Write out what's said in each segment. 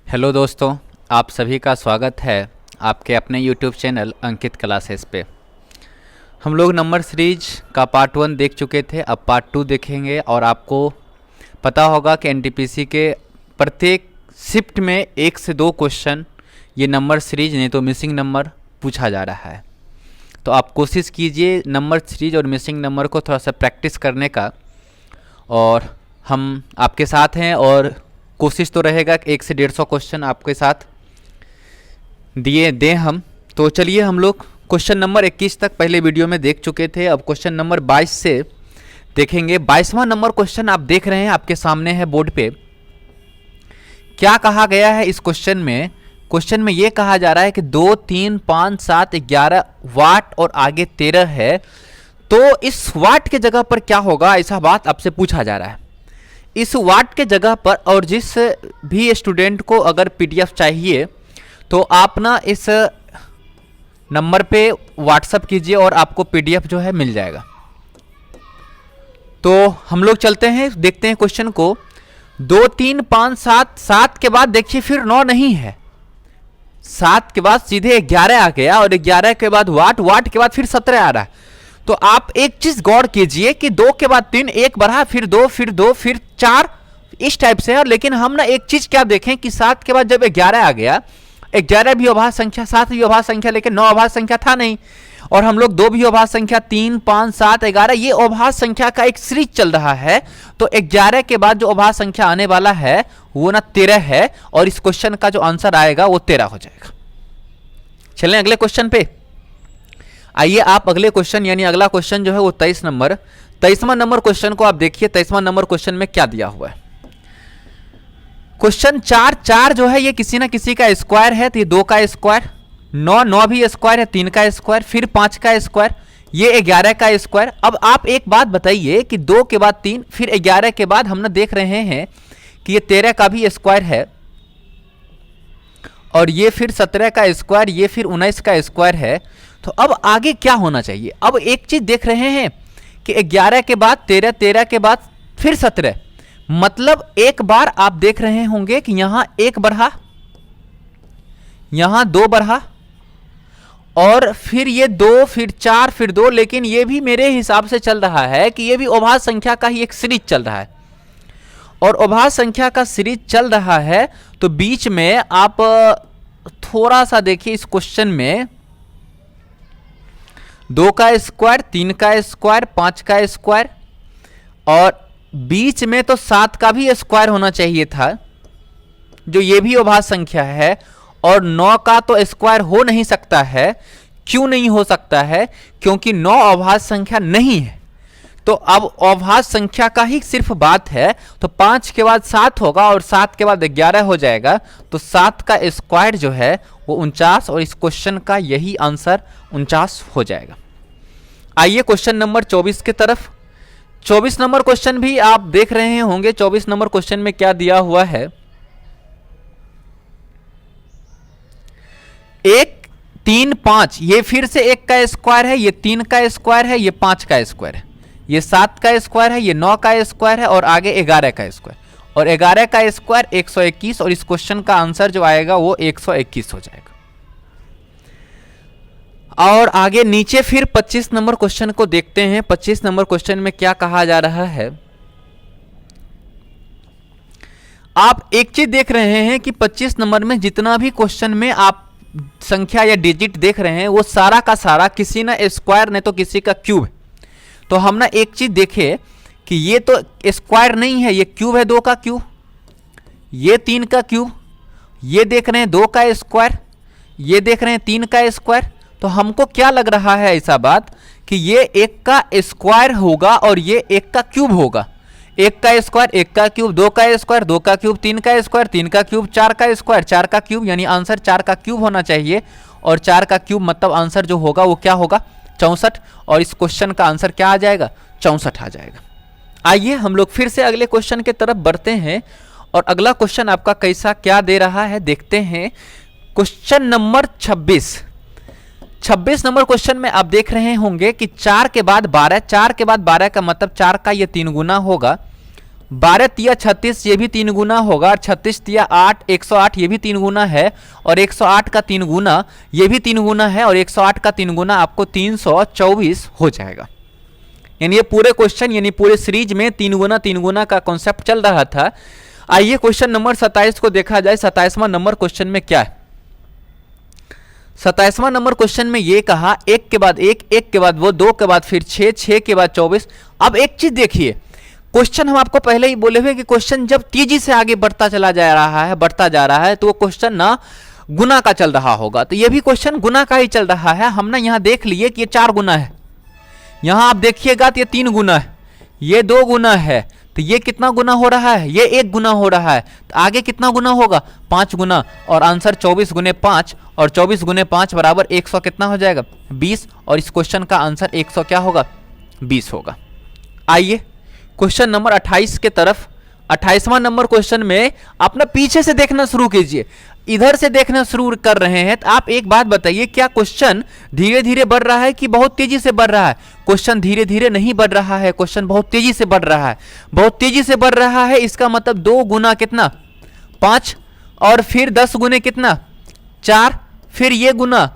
Hello दोस्तों, आप सभी का स्वागत है आपके अपने यूट्यूब चैनल अंकित क्लासेस पे। हम लोग नंबर सीरीज का पार्ट 1 देख चुके थे, अब पार्ट 2 देखेंगे। और आपको पता होगा कि एनटीपीसी के प्रत्येक शिफ्ट में 1 से 2 क्वेश्चन ये नंबर सीरीज नहीं तो मिसिंग नंबर पूछा जा रहा है। तो आप कोशिश कीजिए नंबर सीरीज और मिसिंग नंबर को थोड़ा सा प्रैक्टिस करने का, और हम आपके साथ हैं। और कोशिश तो रहेगा कि 100 से 150 क्वेश्चन आपके साथ दिए दें हम। तो चलिए, हम लोग क्वेश्चन नंबर 21 तक पहले वीडियो में देख चुके थे। अब क्वेश्चन नंबर 22 से देखेंगे। 22वां नंबर क्वेश्चन आप देख रहे हैं, आपके सामने है बोर्ड पे। क्या कहा गया है इस क्वेश्चन में? क्वेश्चन में ये कहा जा रहा है कि 2, 3, 5, 7, 11 वाट और आगे 13 है। तो इस वाट के जगह पर क्या होगा, ऐसा बात आपसे पूछा जा रहा है। इस वाट के जगह पर, और जिस भी स्टूडेंट को अगर पीडीएफ चाहिए तो आप ना इस नंबर पे व्हाट्सअप कीजिए और आपको पीडीएफ जो है मिल जाएगा। तो हम लोग चलते हैं, देखते हैं क्वेश्चन को। 2, 3, 5, 7, 7 के बाद देखिए फिर 9 नहीं है, 7 के बाद सीधे 11 आ गया, और 11 के बाद वाट, वाट के बाद फिर 17 आ रहा है। तो आप एक चीज गौर कीजिए कि 2 के बाद 3, 1 बढ़ा, फिर 2, फिर 2, फिर 4, इस टाइप से है। लेकिन हम ना एक चीज क्या देखें कि 7 के बाद जब 11 आ गया, 11 भी अभाज्य संख्या, 7 भी अभाज्य संख्या, लेकिन 9 अभाज्य संख्या था नहीं। और हम लोग 2 भी अभाज्य संख्या, 3, 5, 7, 11 ये अभाज्य संख्या का एक सीरीज चल रहा है। तो 11 के बाद जो अभाज्य संख्या आने वाला है वो ना 13 है, और इस क्वेश्चन का जो आंसर आएगा वो 13 हो जाएगा। चलें अगले क्वेश्चन पे। आइए आप अगले क्वेश्चन, यानी अगला क्वेश्चन जो है वो 23वां नंबर क्वेश्चन को आप देखिए। 23वां नंबर क्वेश्चन में क्या दिया हुआ है? क्वेश्चन 4 जो है ये किसी ना किसी का स्क्वायर है, तो ये 2 का स्क्वायर, 9 भी स्क्वायर है, 3 का स्क्वायर, फिर 5 का स्क्वायर, ये 11 का स्क्वायर। अब आप एक बात बताइए कि 2 के बाद 3, फिर 11 के बाद हम ना देख रहे हैं कि ये 13 का भी स्क्वायर है, और ये फिर 17 का स्क्वायर, ये फिर 19 का स्क्वायर है। तो अब आगे क्या होना चाहिए? अब एक चीज देख रहे हैं कि 11 के बाद 13, 13 के बाद फिर 17, मतलब एक बार आप देख रहे होंगे कि यहां 1 बढ़ा, यहां 2 बढ़ा, और फिर ये 2, फिर 4, फिर 2। लेकिन ये भी मेरे हिसाब से चल रहा है कि ये भी अभाज्य संख्या का ही एक सीरीज चल रहा है, और अभाज्य संख्या का सीरीज चल रहा है। तो बीच में आप थोड़ा सा देखिए इस क्वेश्चन में, 2 का स्क्वायर, 3 का स्क्वायर, 5 का स्क्वायर, और बीच में तो 7 का भी स्क्वायर होना चाहिए था, जो ये भी अभाज्य संख्या है। और 9 का तो स्क्वायर हो नहीं सकता है। क्यों नहीं हो सकता है? क्योंकि 9 अभाज्य संख्या नहीं है। तो अब अभाज्य संख्या का ही सिर्फ बात है। तो 5 के बाद 7 होगा, और 7 के बाद 11 हो जाएगा। तो 7 का स्क्वायर जो है वो 49, और इस क्वेश्चन का यही आंसर 49 हो जाएगा। आइए क्वेश्चन नंबर 24 की तरफ। 24 नंबर क्वेश्चन भी आप देख रहे होंगे। 24 नंबर क्वेश्चन में क्या दिया हुआ है? 1, 3, 5, ये फिर से 1 का स्क्वायर है, ये 3 का स्क्वायर है, ये 5 का स्क्वायर है, ये 7 का स्क्वायर है, ये 9 का स्क्वायर है, और आगे 11 का स्क्वायर, और 11 का स्क्वायर 121, और इस क्वेश्चन का आंसर जो आएगा वो 121 हो जाएगा। और आगे नीचे फिर 25 नंबर क्वेश्चन को देखते हैं। 25 नंबर क्वेश्चन में क्या कहा जा रहा है? आप एक चीज देख रहे हैं कि 25 नंबर में जितना भी क्वेश्चन में आप संख्या या डिजिट देख रहे हैं वो सारा का सारा किसी ना स्क्वायर नहीं तो किसी का क्यूब है। तो हम ना एक चीज देखें कि ये तो स्क्वायर नहीं है, ये क्यूब है, 2 का क्यूब, ये 3 का क्यूब, ये देख रहे हैं 2 का स्क्वायर, ये देख रहे हैं 3 का स्क्वायर। तो हमको क्या लग रहा है ऐसा बात कि ये 1 का स्क्वायर होगा और ये 1 का क्यूब होगा। 1 का स्क्वायर, 1 का क्यूब, 2 का स्क्वायर, 2 का क्यूब, 3 का स्क्वायर, 3 का क्यूब, 4 का स्क्वायर, 4 का क्यूब, यानी आंसर 4 का क्यूब होना चाहिए। और 4 का क्यूब मतलब आंसर जो होगा वो क्या होगा? 64। और इस क्वेश्चन का आंसर क्या आ जाएगा? 64 आ जाएगा। आइए हम लोग फिर से अगले क्वेश्चन की तरफ बढ़ते हैं, और अगला क्वेश्चन आपका कैसा क्या दे रहा है देखते हैं। क्वेश्चन नंबर 26 नंबर क्वेश्चन में आप देख रहे होंगे कि 4 के बाद 12, 4 के बाद 12 का मतलब 4 का ये 3 गुना होगा, 12 तिया 36 ये भी 3 गुना होगा, और 36 तिया 8 108 ये भी 3 गुना है, और 108 का 3 गुना ये भी 3 गुना है, और 108 का 3 गुना आपको 324 हो जाएगा। यानी ये पूरे क्वेश्चन यानी पूरे सीरीज में 3 गुना का कॉन्सेप्ट चल रहा था। आइए क्वेश्चन नंबर 27 को देखा जाए। 27वां नंबर क्वेश्चन में क्या है? 27वां नंबर क्वेश्चन में ये कहा 1 के बाद 1, 1 के बाद वो, 2 के बाद फिर 6, 6 के बाद 24। अब एक चीज देखिए, क्वेश्चन हम आपको पहले ही बोले हुए कि क्वेश्चन जब तेजी से आगे बढ़ता चला जा रहा है, बढ़ता जा रहा है, तो वो क्वेश्चन ना गुना का चल रहा होगा। तो ये भी क्वेश्चन गुना का ही चल रहा है। हमने यहाँ देख लिए कि ये 4 गुना है, यहाँ आप देखिएगा तो ये 3 गुना है, ये 2 गुना है, तो ये कितना गुना हो रहा है? ये 1 गुना हो रहा है। तो आगे कितना गुना होगा? 5 गुना, और आंसर 24 गुने 5, और 24 गुने 5 बराबर 100 कितना हो जाएगा? 20, और इस क्वेश्चन का आंसर 100 क्या होगा? 20 होगा। आइए क्वेश्चन नंबर 28 के तरफ। 28वां नंबर क्वेश्चन में अपना पीछे से देखना शुरू कीजिए, इधर से देखना शुरू कर रहे हैं। तो आप एक बात बताइए, क्या क्वेश्चन धीरे धीरे बढ़ रहा है कि बहुत तेजी से बढ़ रहा है? क्वेश्चन धीरे धीरे नहीं बढ़ रहा है, क्वेश्चन बहुत तेजी से बढ़ रहा है। बहुत तेजी से बढ़ रहा है, इसका मतलब 2 गुना कितना? 5, और फिर 10 गुने कितना? 4, फिर ये गुना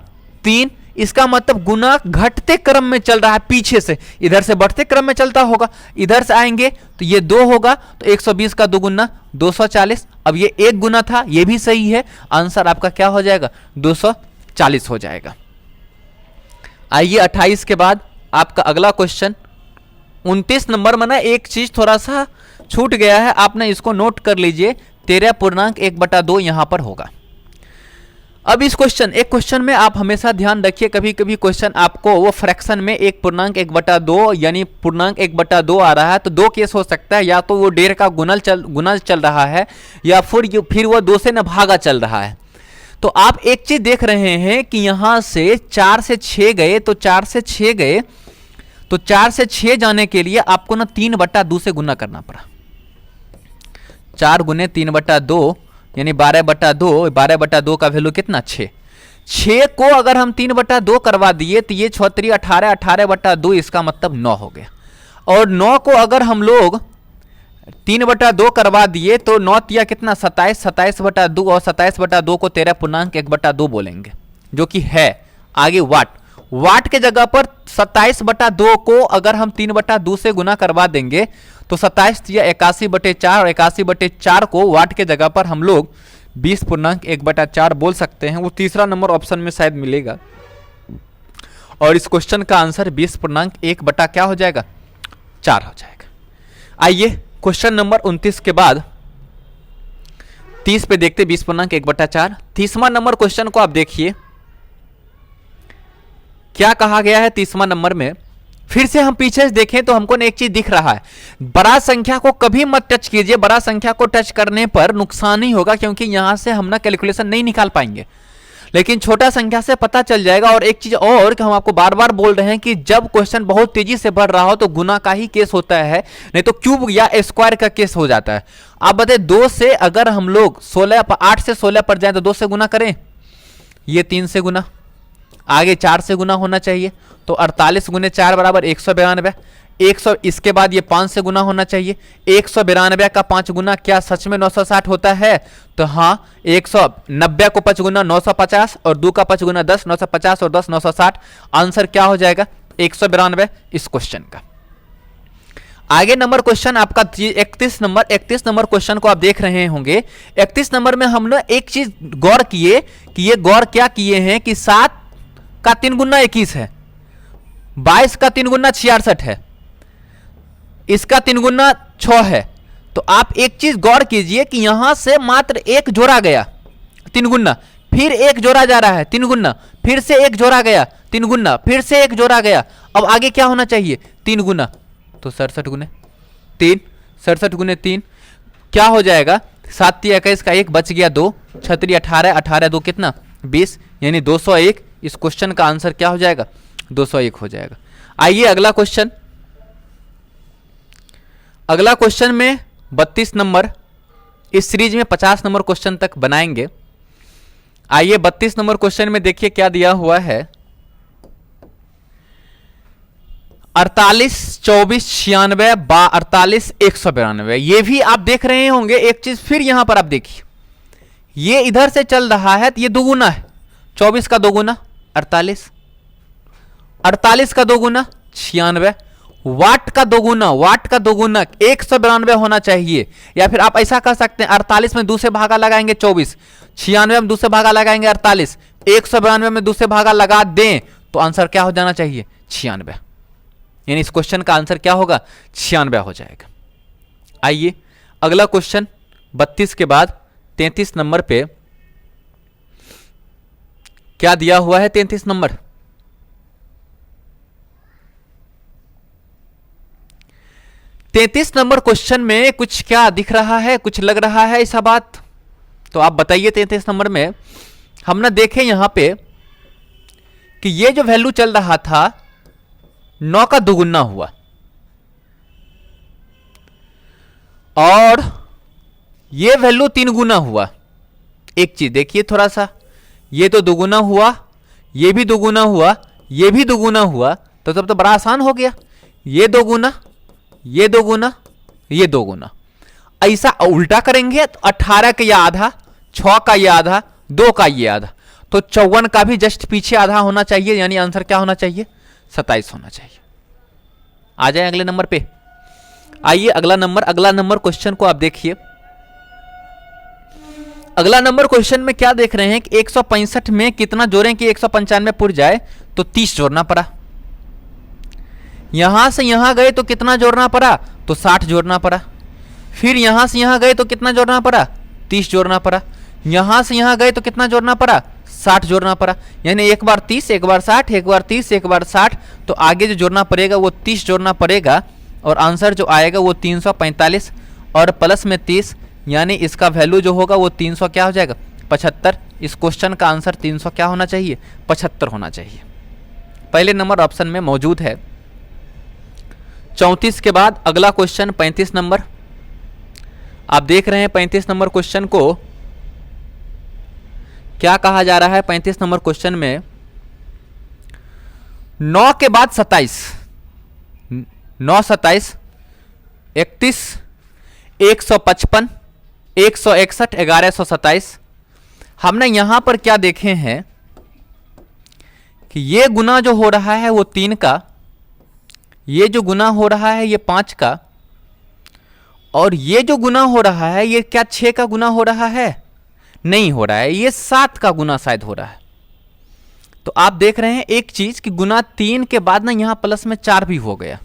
3। इसका मतलब गुना घटते क्रम में चल रहा है, पीछे से इधर से बढ़ते क्रम में चलता होगा। इधर से आएंगे तो ये 2 होगा, तो 120 का 2 गुना 240। अब ये 1 गुना था, ये भी सही है। आंसर आपका क्या हो जाएगा? 240 हो जाएगा। आइए 28 के बाद आपका अगला क्वेश्चन 29 नंबर में ना एक चीज थोड़ा सा छूट गया है, आपने इसको नोट कर लीजिए। 13.1/2 यहां पर होगा। अब इस एक क्वेश्चन में आप हमेशा ध्यान रखिए, कभी कभी क्वेश्चन आपको वो फ्रैक्शन में 1.1/2 यानी पूर्णांक 1/2 आ रहा है, तो 2 केस हो सकता है। या तो वो 1.5 का गुणल चल रहा है, या फिर वो 2 से न भागा चल रहा है। तो आप एक चीज देख रहे हैं कि यहां से 4 से 6 गए, तो 4 से 6 गए, तो 4 से 6 जाने के लिए आपको ना 3/2 से गुना करना पड़ा। 4 गुने 3/2 यानी 12/2। 12/2 का वैल्यू कितना? 6। 6 को अगर हम 3/2 करवा दिए तो ये 6 18, 18/2 इसका मतलब 9 हो गया। और 9 को अगर हम लोग 3/2 करवा दिए तो 9 तिया कितना? 27, 27/2, और 27/2 को 13.1/2 बोलेंगे, जो कि है आगे वाट के जगह पर 27/2 को अगर हम 3/2 से गुना करवा देंगे तो 27 तिया 81/4, और 81/4 को वाट के जगह पर हम लोग 20.1/4 बोल सकते हैं। वो तीसरा नंबर ऑप्शन में शायद मिलेगा, और इस क्वेश्चन का आंसर 20.1 क्या हो जाएगा? 4 हो जाएगा। आइए क्वेश्चन नंबर 29 के बाद 30 पे देखते 20.1/4। 30वां नंबर क्वेश्चन को आप देखिए, क्या कहा गया है 30वां नंबर में। फिर से हम पीछे से देखें तो हमको एक चीज दिख रहा है, बड़ा संख्या को कभी मत टच कीजिए। बड़ा संख्या को टच करने पर नुकसान ही होगा, क्योंकि यहां से हम ना कैलकुलेशन नहीं निकाल पाएंगे। लेकिन छोटा संख्या से पता चल जाएगा। और एक चीज और कि हम आपको बार बार बोल रहे हैं कि जब क्वेश्चन बहुत तेजी से बढ़ रहा हो तो गुना का ही केस होता है, नहीं तो क्यूब या स्क्वायर का केस हो जाता है। आप बताए 2 से अगर हम लोग 8 से 16 पर जाए तो 2 से गुना करें, ये 3 से गुना, आगे 4 से गुना होना चाहिए, तो 48 गुने 4 बराबर 192। 100 इसके बाद ये 5 से गुना होना चाहिए। 192 का 5 गुना क्या सच में 960 होता है? तो हाँ, 190 को 5 गुना 950, और 2 का 5 गुना 10, 950 और 10 960। आंसर क्या हो जाएगा? 192 इस क्वेश्चन का। आगे नंबर क्वेश्चन आपका 31 नंबर क्वेश्चन को आप देख रहे होंगे। 31 नंबर में हम लोग एक चीज गौर किए कि ये गौर क्या किए हैं कि 7 का 3 गुना 21 है, 22 का 3 गुना 66 है, इसका 3 गुना 6 है। तो आप एक चीज गौर कीजिए कि यहां से मात्र एक जोड़ा गया 3 गुना, फिर एक जोड़ा जा रहा है 3 गुना, फिर से एक जोड़ा गया 3 गुना, फिर से एक जोड़ा गया। अब आगे क्या होना चाहिए? 3 गुना, तो 67 गुने 3, 67 गुने 3 क्या हो जाएगा? 7 तिया 21 का 1 बच गया 2, 6 18, 18 2 कितना? 20, यानी 201। इस क्वेश्चन का आंसर क्या हो जाएगा? 201 हो जाएगा। आइए अगला क्वेश्चन। अगला क्वेश्चन में 32 नंबर, इस सीरीज में 50 नंबर क्वेश्चन तक बनाएंगे। आइए 32 नंबर क्वेश्चन में देखिए क्या दिया हुआ है। 48, 24, 96, 48, 192। ये भी आप देख रहे होंगे। एक चीज फिर यहां पर आप देखिए, ये इधर से चल रहा है तो ये दोगुना है। 24 का दोगुना 48, 48 का दोगुना 96, वाट का दोगुना 192 होना चाहिए। या फिर आप ऐसा कर सकते हैं, 48 में दूसरे भागा लगाएंगे 24, 96 में दूसरे भागा लगाएंगे 48, 192 में दूसरे भागा लगा दें तो आंसर क्या हो जाना चाहिए? 96। यानी इस क्वेश्चन का आंसर क्या होगा? 96 हो जाएगा। आइए अगला क्वेश्चन 32 के बाद 33 नंबर पे क्या दिया हुआ है? 33 नंबर, क्वेश्चन में कुछ क्या दिख रहा है, कुछ लग रहा है ऐसा बात? तो आप बताइए। 33 नंबर में हमने देखे यहां पे कि ये जो वैल्यू चल रहा था 9 का दोगुना हुआ, और ये वैल्यू 3 गुना हुआ। एक चीज देखिए थोड़ा सा, ये तो दोगुना हुआ, ये भी दोगुना हुआ, ये भी दोगुना हुआ, तो तब तो बड़ा आसान हो गया। ये दोगुना, ये दोगुना, ये दोगुना। ऐसा उल्टा करेंगे तो 18 का ये आधा, 6 का ये आधा, 2 का ये आधा, तो 54 का भी जस्ट पीछे आधा होना चाहिए। यानी आंसर क्या होना चाहिए? 27 होना चाहिए। आ जाए अगले नंबर पे। आइए अगला नंबर क्वेश्चन को आप देखिए। अगला नंबर क्वेश्चन में क्या देख रहे हैं कि 165 में कितना जोड़ें कि 195 पुर जाए? तो 30 जोड़ना पड़ा। यहां से यहां गए तो कितना जोड़ना पड़ा? तो 60 जोड़ना पड़ा। फिर यहां से यहां गए तो कितना जोड़ना पड़ा? 30 जोड़ना पड़ा। यहां से यहां गए तो कितना जोड़ना पड़ा? 60 जोड़ना पड़ा। यानी एक बार 30, एक बार 60, एक बार 30, एक बार 60, तो आगे जो जोड़ना पड़ेगा वो 30 जोड़ना पड़ेगा, और आंसर जो आएगा वो 345 और प्लस में 30, यानी इसका वैल्यू जो होगा वो 300 क्या हो जाएगा? 75। इस क्वेश्चन का आंसर 300 क्या होना चाहिए? 75 होना चाहिए। पहले नंबर ऑप्शन में मौजूद है। 34 के बाद अगला क्वेश्चन 35 नंबर आप देख रहे हैं। 35 नंबर क्वेश्चन को क्या कहा जा रहा है? 35 नंबर क्वेश्चन में 9 के बाद 27, 9 27, 31, 155, 161, 1127। हमने यहां पर क्या देखे हैं कि ये गुना जो हो रहा है वो 3 का, ये जो गुना हो रहा है ये 5 का, और ये जो गुना हो रहा है ये क्या 6 का गुना हो रहा है? नहीं हो रहा है, ये 7 का गुना शायद हो रहा है। तो आप देख रहे हैं एक चीज कि गुना 3 के बाद ना यहां प्लस में 4 भी हो गया,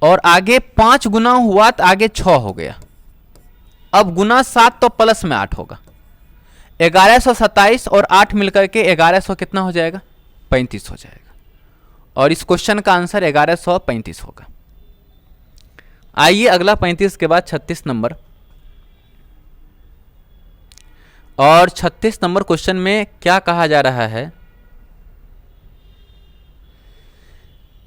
और आगे 5 गुना हुआ तो आगे 6 हो गया। अब गुना 7 तो प्लस में 8 होगा। 1127 और 8 मिलकर के 1100 कितना हो जाएगा? 35 हो जाएगा। और इस क्वेश्चन का आंसर 1135 होगा। आइए अगला 35 के बाद 36 नंबर, और 36 नंबर क्वेश्चन में क्या कहा जा रहा है?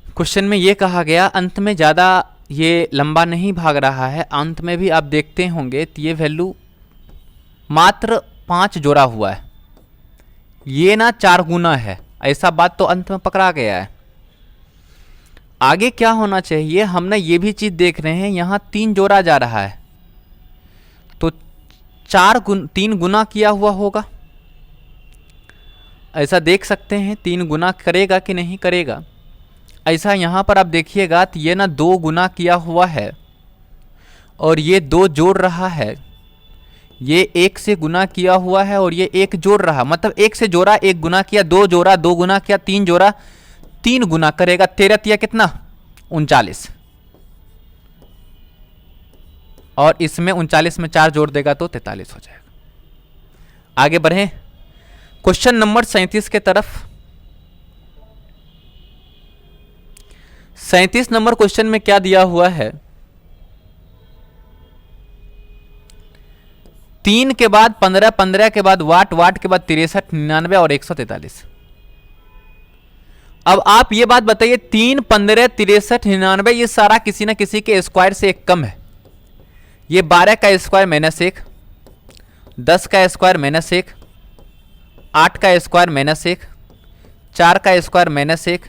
क्वेश्चन में यह कहा गया, अंत में ज़्यादा ये लंबा नहीं भाग रहा है, अंत में भी आप देखते होंगे तो ये वैल्यू मात्र 5 जोड़ा हुआ है, ये ना 4 गुना है, ऐसा बात तो अंत में पकड़ा गया है। आगे क्या होना चाहिए? हमने ये भी चीज़ देख रहे हैं, यहाँ 3 जोड़ा जा रहा है, तो 3 गुना किया हुआ होगा, ऐसा देख सकते हैं। 3 गुना करेगा कि नहीं करेगा? ऐसा यहाँ पर आप देखिएगा तो ये ना 2 गुना किया हुआ है, और ये 2 जोड़ रहा है, ये 1 से गुना किया हुआ है, और ये 1 जोड़ रहा, मतलब 1 से जोड़ा 1 गुना किया, 2 जोड़ा 2 गुना किया, 3 जोड़ा 3 गुना करेगा। 13 तिया कितना? 39, और इसमें 39 में 4 जोड़ देगा तो 43 हो जाएगा। आगे बढ़े क्वेश्चन नंबर 37 के तरफ। 37 नंबर क्वेश्चन में क्या दिया हुआ है? 3 के बाद 15, 15 के बाद वाट, वाट के बाद 63, 99 और 143। अब आप ये बात बताइए, 3, 15, 63, 99 ये सारा किसी ना किसी के स्क्वायर से एक कम है। ये 12 का स्क्वायर माइनस 1, 10 का स्क्वायर माइनस 1, 8 का स्क्वायर माइनस 1, 4 का स्क्वायर माइनस 1,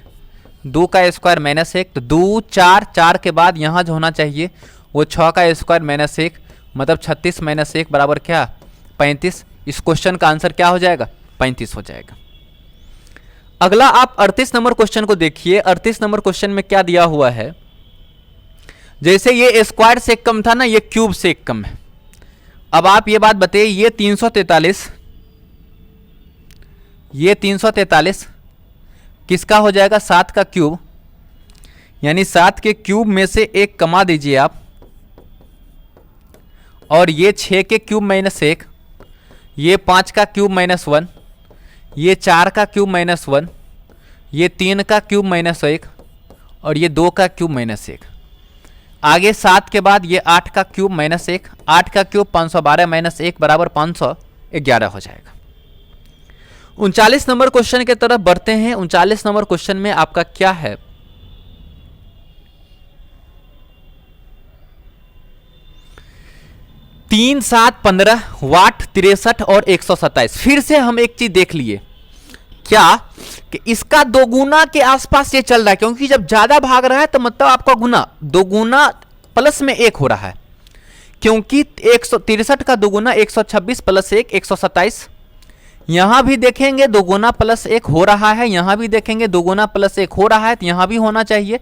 2 का स्क्वायर माइनस 1, तो 2 4, 4 के बाद यहाँ जो होना चाहिए वो 6 का स्क्वायर माइनस 1, मतलब 36 माइनस 1 बराबर क्या, 35। इस क्वेश्चन का आंसर क्या हो जाएगा, 35 हो जाएगा। अगला आप 38 नंबर क्वेश्चन को देखिए। 38 नंबर क्वेश्चन में क्या दिया हुआ है, जैसे ये स्क्वायर से कम था ना, ये क्यूब से कम है। अब आप ये बात बताइए, ये 343, ये 343 किसका हो जाएगा, 7 का क्यूब, यानी 7 के क्यूब में से 1 कमा दीजिए आप, और ये 6 के क्यूब माइनस 1, ये 5 का क्यूब माइनस 1, ये 4 का क्यूब माइनस 1, ये 3 का क्यूब माइनस 1, और ये 2 का क्यूब माइनस 1। आगे 7 के बाद ये 8 का क्यूब माइनस 1, 8 का क्यूब 512 माइनस 1 बराबर 511 हो जाएगा। 39 नंबर क्वेश्चन की तरफ बढ़ते हैं। 39 नंबर क्वेश्चन में आपका क्या है, तीन 7 15 वाट 63 और 127। फिर से हम एक चीज देख लिए क्या, कि इसका दोगुना के आसपास ये चल रहा है, क्योंकि जब ज्यादा भाग रहा है तो मतलब आपका गुना, दोगुना प्लस में 1 हो रहा है, क्योंकि 163 का दोगुना 126 प्लस 1 127। यहां भी देखेंगे दोगुना प्लस 1 हो रहा है, यहां भी देखेंगे दोगुना प्लस 1 हो रहा है, तो यहां भी होना चाहिए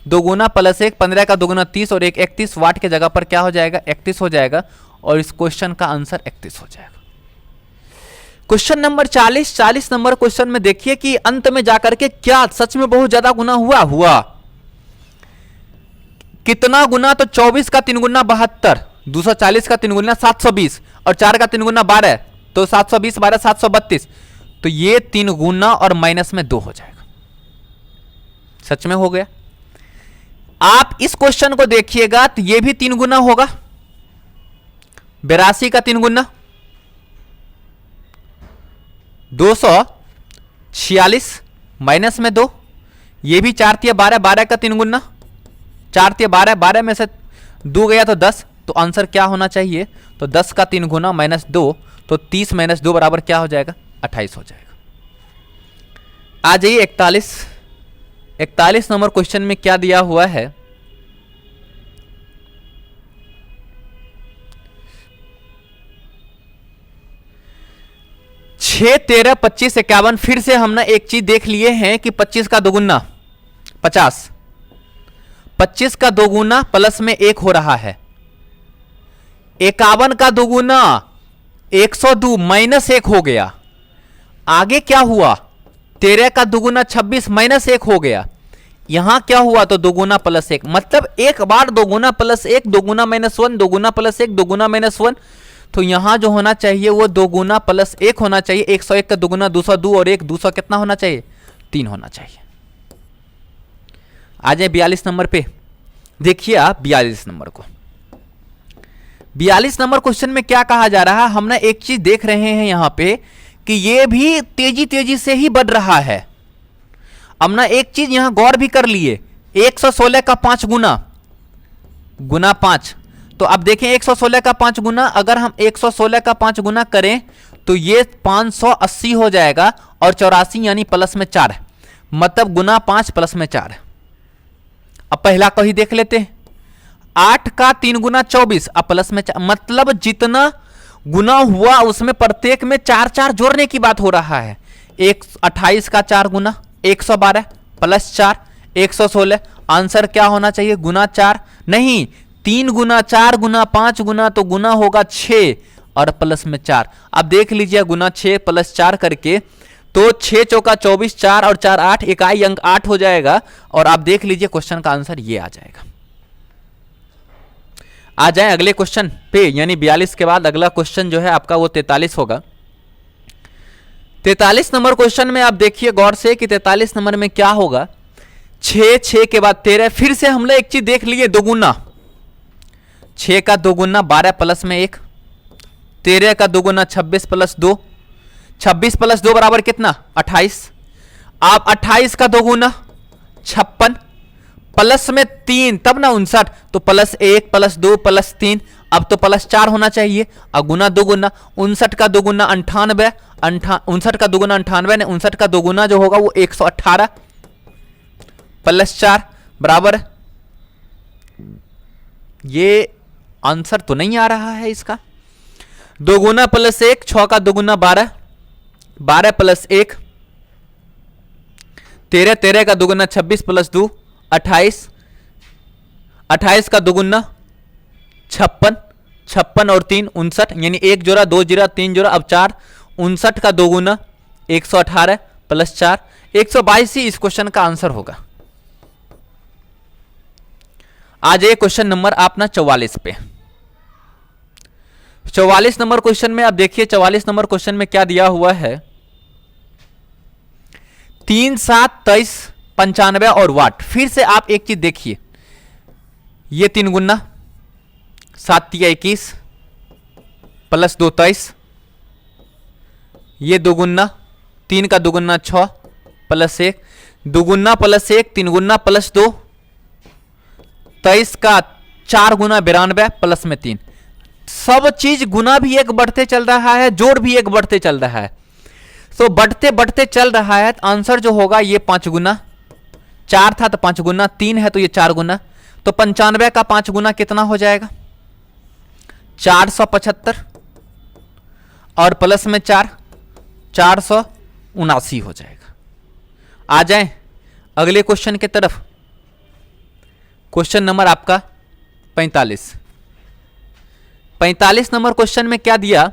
दोगुना प्लस 1। 15 का दोगुना 30 और 1 31 वाट के जगह पर क्या हो जाएगा, 31 हो जाएगा, और इस क्वेश्चन का आंसर 31 हो जाएगा। Question number 40। 40 नंबर क्वेश्चन में देखिए कि अंत में जाकर के क्या सच में बहुत ज्यादा गुना हुआ। कितना गुना, तो 24 का 3 गुना 72, 240 का 3 गुना 720, और 4 का 3 गुना 12, तो 720 12 732, तो ये 3 गुना और माइनस में 2 हो जाएगा। सच में हो गया। आप इस क्वेश्चन को देखिएगा तो ये भी 3 गुना होगा, 82 का 3 गुना 246 माइनस में 2, ये भी 4 तिया 12, 12 का 3 गुना 4 तिया 12, 12 में से 2 गया तो 10, तो आंसर क्या होना चाहिए, तो 10 का 3 गुना माइनस 2, तो 30 माइनस 2 बराबर क्या हो जाएगा, 28 हो जाएगा। आ जाइए 41 नंबर क्वेश्चन में क्या दिया हुआ है, 6 13 25 51। फिर से हमने एक चीज देख लिए हैं कि 25 का दोगुना 50, 25 का दोगुना प्लस में 1 हो रहा है, 51 का दोगुना 102 माइनस 1 हो गया। आगे क्या हुआ, 13 का दोगुना 26 माइनस 1 हो गया। यहां क्या हुआ, तो दोगुना प्लस 1, मतलब एक बार दोगुना प्लस 1, दोगुना माइनस 1, दोगुना प्लस 1, दोगुना माइनस 1, तो यहां जो होना चाहिए वो दोगुना प्लस 1 होना चाहिए। 101 का दोगुना 202 और 1 200 कितना होना चाहिए, 3 होना चाहिए। आ जाए 42 नंबर पे। देखिए आप 42 नंबर को, 42 नंबर क्वेश्चन में क्या कहा जा रहा है, हमने एक चीज देख रहे हैं यहां पे कि ये भी तेजी तेजी से ही बढ़ रहा है। हमने एक चीज यहां गौर भी कर लिए, 116 का 5 गुना 5, तो अब देखें 116 का 5 गुना, अगर हम 116 का 5 गुना करें तो ये 580 हो जाएगा, और 84 यानी प्लस में 4 है, मतलब गुना 5 प्लस में 4 है। अब पहला को ही देख लेते हैं, 8 का 3 गुना 24, अब प्लस में 4, मतलब जितना गुना हुआ उसमें प्रत्येक में 4 4 जोड़ने की बात हो रहा है। 28 का 4 गुना 112 प्लस 4 116, आंसर क्या होना चाहिए, गुना 4 नहीं, 3 गुना 4 गुना 5 गुना, तो गुना होगा 6 और प्लस में 4। अब देख लीजिए गुना 6 प्लस 4 करके, तो 6 चौका 24, 4 और 4 8, इकाई अंक 8 हो जाएगा। और आप देख लीजिए क्वेश्चन का आंसर ये आ जाएगा। आ जाए अगले क्वेश्चन पे, यानी 42 के बाद अगला क्वेश्चन जो है आपका वो 43 होगा। 43 नंबर क्वेश्चन में आप देखिए गौर से कि 43 नंबर में क्या होगा, 6 6 के बाद 13। फिर से हमने एक चीज देख लिए, दोगुना, 6 का दोगुना 12 प्लस में 1, 13 का दोगुना 26 प्लस 2, 26 प्लस 2 बराबर कितना, 28। आप 28 का दोगुना 56 प्लस में 3, तब ना 59, तो प्लस 1 प्लस 2 प्लस 3, अब तो प्लस 4 होना चाहिए। अब गुना दोगुना, 59 का दोगुना 98, 59 का दोगुना 98 ने 59 का दोगुना जो होगा वो 118, +4 बराबर, ये आंसर तो नहीं आ रहा है इसका। 2 गुना +1, 6 का 2 गुना 12, 12 +1 13, 13 का 2 गुना 26 +2 28, 28 का 2 गुना 56, 56 और 3 59, यानी 1 जोड़ा 2 जीरा 3 जोड़ा अब 4, 59 का 2 गुना 118 +4 122 ही इस क्वेश्चन का आंसर होगा। आ जाइए क्वेश्चन नंबर अपना 44 पे। 44 नंबर क्वेश्चन में आप देखिए, 44 नंबर क्वेश्चन में क्या दिया हुआ है, 3, 7, 23, 95 और वाट। फिर से आप एक चीज देखिए, ये 3 गुना 7 × 21 +2 23, ये 2 गुना 3 का 2 गुना 6 +1 2 गुना +1 3 गुना +2 23 का 4 गुना 92 प्लस में 3, सब चीज गुना भी एक बढ़ते चल रहा है, जोड़ भी एक बढ़ते चल रहा है। तो बढ़ते बढ़ते चल रहा है, आंसर जो होगा ये 5 गुना, 4 था तो 5 गुना, 3 है तो ये 4 गुना, तो 95 का 5 गुना कितना हो जाएगा 475 और प्लस में 4 479 हो जाएगा। आ जाएं अगले क्वेश्चन की तरफ। क्वेश्चन नंबर आपका 45। 45 नंबर क्वेश्चन में क्या दिया,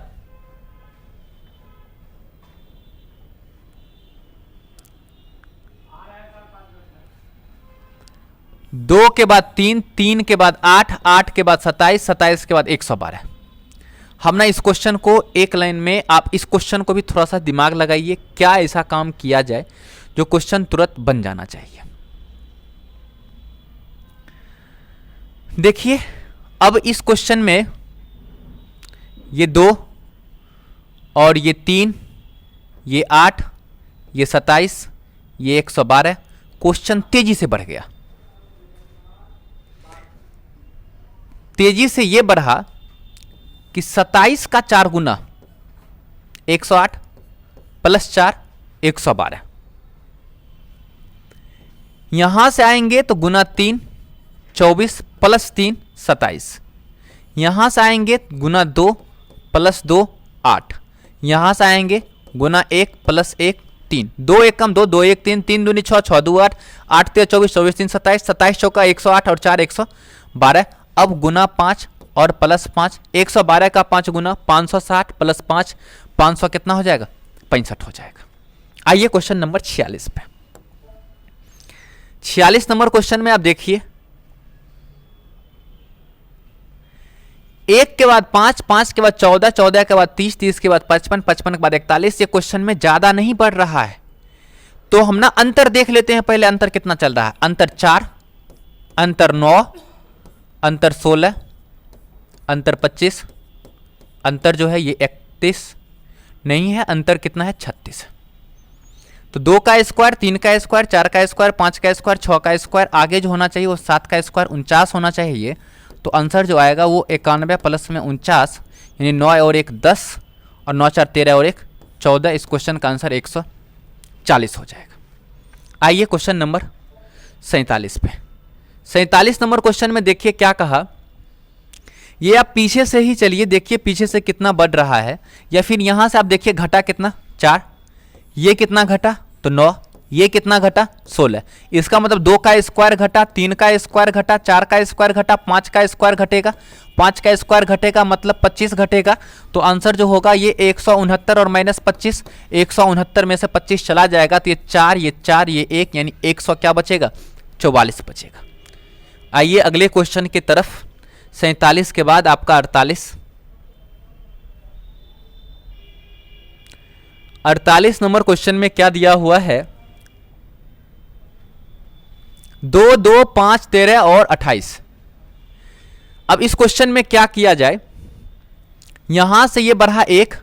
2 के बाद 3, 3 के बाद 8, 8 के बाद 27, 27 के बाद 112। हमने इस क्वेश्चन को एक लाइन में, आप इस क्वेश्चन को भी थोड़ा सा दिमाग लगाइए, क्या ऐसा काम किया जाए जो क्वेश्चन तुरंत बन जाना चाहिए। देखिए अब इस क्वेश्चन में ये 2 और ये 3, ये 8, ये 27, ये 112, क्वेश्चन तेजी से बढ़ गया। तेजी से ये बढ़ा कि 27 का 4 गुना 108 प्लस 4 112, यहां से आएंगे तो गुना 3 24 प्लस 3 27, यहां से आएंगे गुना 2 प्लस 2 8, यहां से आएंगे गुना 1 प्लस 1 3, 2 1 कम 2, 2 1 3, 3 दूनी 6, 6 2 8, 8 3 24, 24 3 27, 27 चौका 108 और 4 112। अब गुना 5 और प्लस 5, 112 का 5 गुना 560 प्लस 5 500 कितना हो जाएगा 65 हो जाएगा। आइए क्वेश्चन नंबर 46 पे। 46 नंबर क्वेश्चन में आप देखिए, 1 के बाद 5, 5 के बाद 14, 14 के बाद 30, 30 के बाद 55, 55 के बाद 41। ये क्वेश्चन में ज्यादा नहीं बढ़ रहा है, तो हम ना अंतर देख लेते हैं पहले। अंतर कितना चल रहा है, अंतर 4, अंतर 9, अंतर 16, अंतर 25, अंतर जो है ये 31 नहीं है, अंतर कितना है 36। तो 2 का स्क्वायर, 3 का स्क्वायर, 4 का स्क्वायर, 5 का स्क्वायर, 6 का स्क्वायर, आगे जो होना चाहिए वो 7 का स्क्वायर 49 होना चाहिए। तो आंसर जो आएगा वो 91 प्लस में 49, यानी 9 और 1 10 और 9 4 13 और 1 14। इस क्वेश्चन का आंसर 140 हो जाएगा। आइए क्वेश्चन नंबर 47 पे। 47 नंबर क्वेश्चन में देखिए क्या कहा, ये आप पीछे से ही चलिए, देखिए पीछे से कितना बढ़ रहा है, या फिर यहां से आप देखिए घटा कितना 4, ये कितना घटा तो 9, ये कितना घटा 16। इसका मतलब 2 का स्क्वायर घटा, 3 का स्क्वायर घटा, 4 का स्क्वायर घटा, 5 का स्क्वायर घटेगा, 5 का स्क्वायर घटेगा मतलब 25 घटेगा। तो आंसर जो होगा ये 169 और माइनस 25, 169 में से 25 चला जाएगा तो ये 4, ये 4, ये 1, यानी 100 क्या बचेगा 44 बचेगा। आइए अगले क्वेश्चन की तरफ। 47 के बाद आपका 48। 48 नंबर क्वेश्चन में क्या दिया हुआ है, 2 2 5 13 और 28। अब इस क्वेश्चन में क्या किया जाए, यहां से ये बढ़ा 1,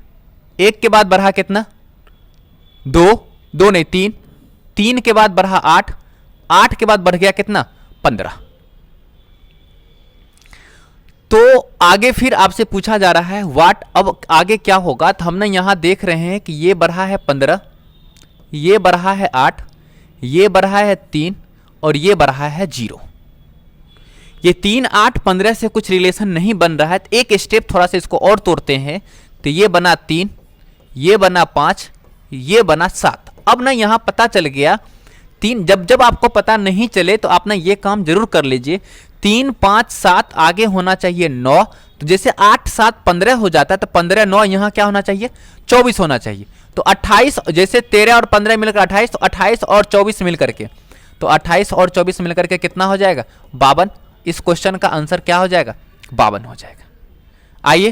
1 के बाद बढ़ा कितना 2, 2 नहीं 3, 3 के बाद बढ़ा 8, 8 के बाद बढ़ गया कितना 15। तो आगे फिर आपसे पूछा जा रहा है वाट, अब आगे क्या होगा। तो हमने यहां देख रहे हैं कि ये बढ़ा है 15, ये बढ़ा है 8, ये बढ़ा है 3 और ये बढ़ा है 0। ये 3, 8, 15 से कुछ रिलेशन नहीं बन रहा है, तो एक स्टेप थोड़ा सा इसको और तोड़ते हैं। तो ये बना 3, ये बना 5, ये बना 7। अब ना यहाँ पता चल गया 3, जब आपको पता नहीं चले तो आप ना ये काम जरूर कर लीजिए। 3, 5, 7 आगे होना चाहिए 9, तो जैसे 8, 7, 15 हो जाता है, तो 15, 9 यहाँ क्या होना चाहिए, 24 होना चाहिए। तो 28, जैसे 13 और 15 मिलकर 28, तो 28 और 24 मिलकर के, तो 28 और 24 मिलकर के कितना हो जाएगा, 52। इस क्वेश्चन का आंसर क्या हो जाएगा, 52 हो जाएगा। आइए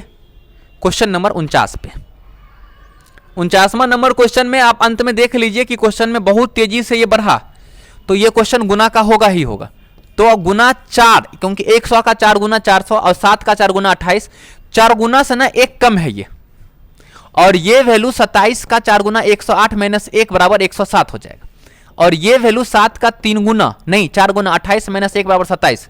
क्वेश्चन नंबर 49 पे। 49वां नंबर क्वेश्चन में आप अंत में देख लीजिए कि क्वेश्चन में बहुत तेजी से ये बढ़ा, तो ये क्वेश्चन गुना का होगा ही होगा। तो गुना 4, क्योंकि 100 का 4 गुना 400 और 7 का 4 गुना 28, 4 गुना से ना 1 कम है ये, और ये वैल्यू 27 का 4 गुना 108 माइनस 1 बराबर 107 हो जाएगा। और ये वैल्यू 7 का 3 गुना नहीं 4 गुना 28 माइनस 1 बराबर 27,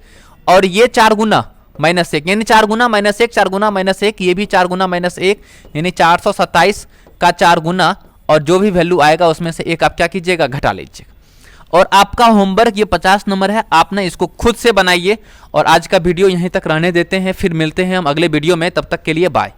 और ये 4 गुना माइनस 1 यानी 4 गुना माइनस 1, 4 गुना माइनस 1, ये भी 4 गुना माइनस 1 यानी 427 का 4 गुना, और जो भी वैल्यू आएगा उसमें से एक आप क्या कीजिएगा, घटा लीजिएगा। और आपका होमवर्क ये 50 नंबर है, आप ना इसको खुद से बनाइए। और आज का वीडियो यहीं तक रहने देते हैं, फिर मिलते हैं हम अगले वीडियो में, तब तक के लिए बाय।